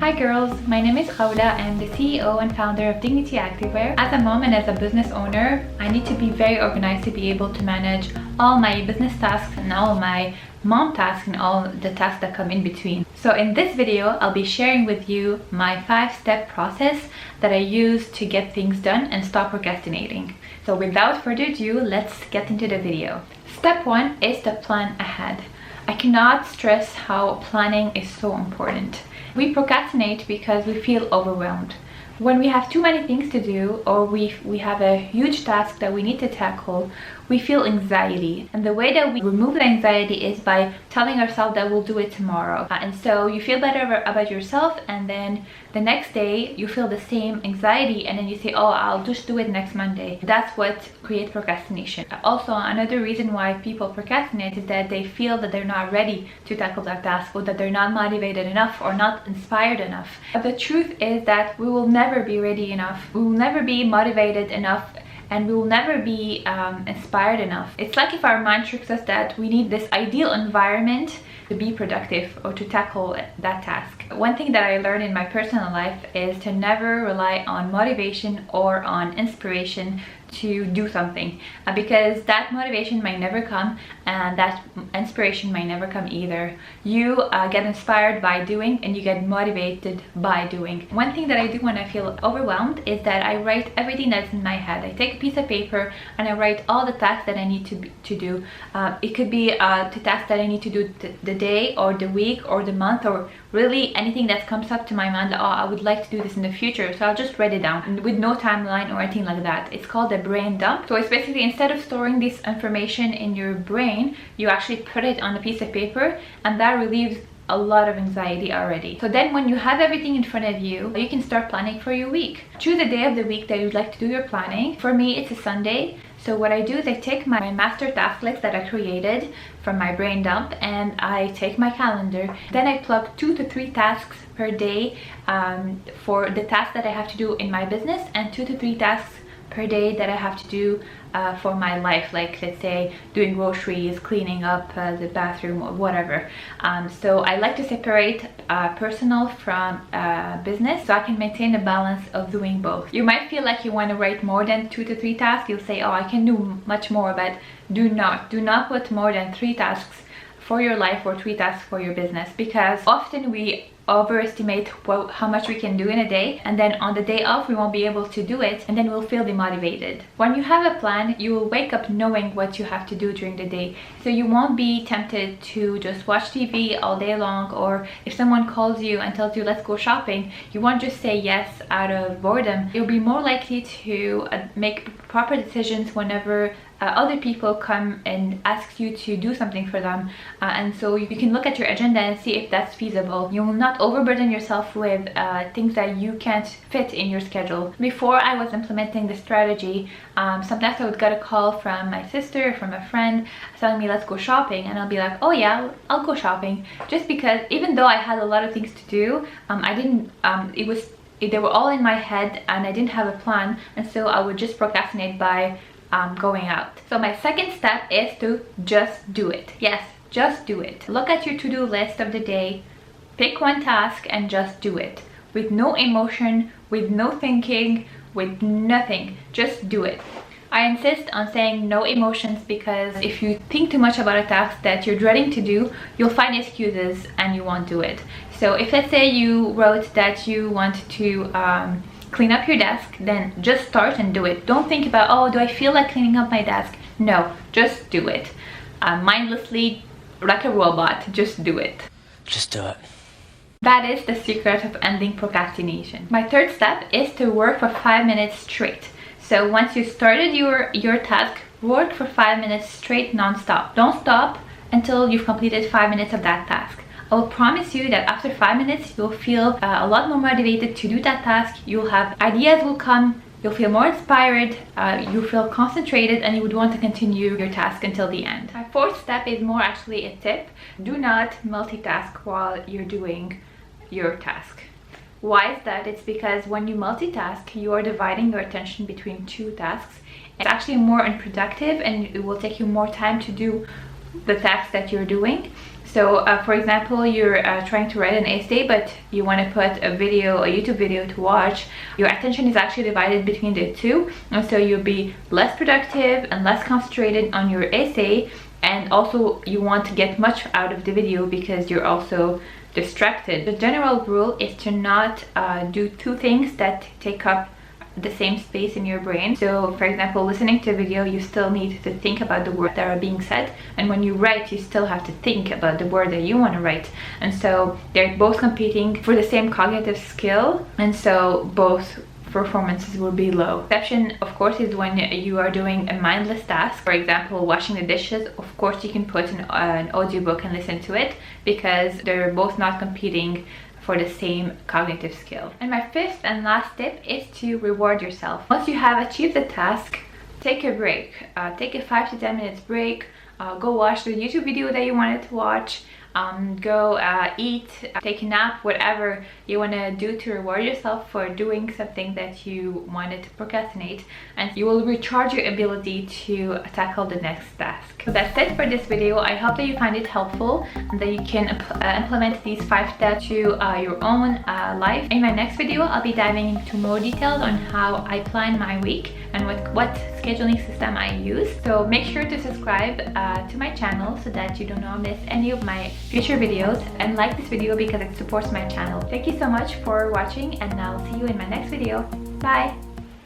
Hi girls, my name is Khawla. I am the CEO and founder of Dignity Activewear. As a mom and as a business owner, I need to be very organized to be able to manage all my business tasks and all my mom tasks and all the tasks that come in between. So in this video, I'll be sharing with you my 5-step process that I use to get things done and stop procrastinating. So without further ado, let's get into the video. Step 1 is to plan ahead. I cannot stress how planning is so important. We procrastinate because we feel overwhelmed. When we have too many things to do, or we have a huge task that we need to tackle, we feel anxiety. And the way that we remove the anxiety is by telling ourselves that we'll do it tomorrow. And so you feel better about yourself, and then the next day you feel the same anxiety, and then you say, oh, I'll just do it next Monday. That's what creates procrastination. Also, another reason why people procrastinate is that they feel that they're not ready to tackle that task, or that they're not motivated enough or not inspired enough. But the truth is that we will never be ready enough. We will never be motivated enough, and we will never be inspired enough. It's like if our mind tricks us that we need this ideal environment to be productive or to tackle that task. One thing that I learned in my personal life is to never rely on motivation or on inspiration to do something, because that motivation might never come and that inspiration might never come either. You get inspired by doing, and you get motivated by doing. One thing that I do when I feel overwhelmed is that I write everything that's in my head. I take a piece of paper and I write all the tasks that I need to do. It could be the tasks that I need to do the day or the week or the month, or really anything that comes up to my mind. Oh, I would like to do this in the future, so I'll just write it down with no timeline or anything like that. It's called a brain dump. So it's basically, instead of storing this information in your brain, you actually put it on a piece of paper, and that relieves a lot of anxiety already. So then when you have everything in front of you, you can start planning for your week. Choose a day of the week that you'd like to do your planning. For me, it's a Sunday. So what I do is I take my master task list that I created from my brain dump, and I take my calendar. Then I plug 2 to 3 tasks per day for the tasks that I have to do in my business, and 2 to 3 tasks per day that I have to do for my life, like let's say doing groceries, cleaning up the bathroom, or whatever. So I like to separate personal from business, so I can maintain a balance of doing both. You might feel like you want to write more than 2 to 3 tasks. You'll say, oh, I can do much more, but do not put more than 3 tasks for your life or 3 tasks for your business, because often we overestimate how much we can do in a day, and then on the day off we won't be able to do it, and then we'll feel demotivated. When you have a plan, you will wake up knowing what you have to do during the day, so you won't be tempted to just watch TV all day long, or if someone calls you and tells you let's go shopping, you won't just say yes out of boredom. You'll be more likely to make proper decisions whenever other people come and ask you to do something for them, and so you can look at your agenda and see if that's feasible. You will not overburden yourself with things that you can't fit in your schedule. Before I was implementing this strategy, sometimes I would get a call from my sister, from a friend, telling me let's go shopping, and I'll be like, oh yeah, I'll go shopping, just because even though I had a lot of things to do, I didn't they were all in my head and I didn't have a plan, and so I would just procrastinate by going out. So my second step is to just do it. Yes, just do it. Look at your to-do list of the day, pick one task and just do it, with no emotion, with no thinking, with nothing. Just do it. I insist on saying no emotions, because if you think too much about a task that you're dreading to do, you'll find excuses and you won't do it. So if, let's say, you wrote that you want to clean up your desk, then just start and do it. Don't think about, oh, do I feel like cleaning up my desk? No, just do it. Mindlessly, like a robot, just do it. Just do it. That is the secret of ending procrastination. My third step is to work for 5 minutes straight. So once you started your task, work for 5 minutes straight, non-stop. Don't stop until you've completed 5 minutes of that task. I will promise you that after 5 minutes, you'll feel a lot more motivated to do that task. You'll have ideas will come, you'll feel more inspired, you'll feel concentrated, and you would want to continue your task until the end. My fourth step is more actually a tip. Do not multitask while you're doing your task. Why is that? It's because when you multitask, you are dividing your attention between 2 tasks. It's actually more unproductive, and it will take you more time to do the task that you're doing. So for example, you're trying to write an essay, but you want to put a YouTube video to watch. Your attention is actually divided between the two, and so you'll be less productive and less concentrated on your essay, and also you want to get much out of the video because you're also distracted. The general rule is to not do two things that take up the same space in your brain. So for example, listening to a video, you still need to think about the words that are being said, and when you write, you still have to think about the word that you want to write. And so they're both competing for the same cognitive skill, and so both performances will be low. Exception, of course, is when you are doing a mindless task. For example, washing the dishes. Of course, you can put an audiobook and listen to it, because they're both not competing for the same cognitive skill. And my fifth and last tip is to reward yourself. Once you have achieved the task, take a break. Take a 5 to 10 minutes break. Go watch the YouTube video that you wanted to watch. Go eat, take a nap, whatever you want to do to reward yourself for doing something that you wanted to procrastinate, and you will recharge your ability to tackle the next task. So that's it for this video. I hope that you find it helpful and that you can implement these 5 steps to your own life. In my next video, I'll be diving into more details on how I plan my week and what scheduling system I use. So make sure to subscribe to my channel so that you don't miss any of my future videos, and like this video because it supports my channel. Thank you so much for watching, and I'll see you in my next video. Bye!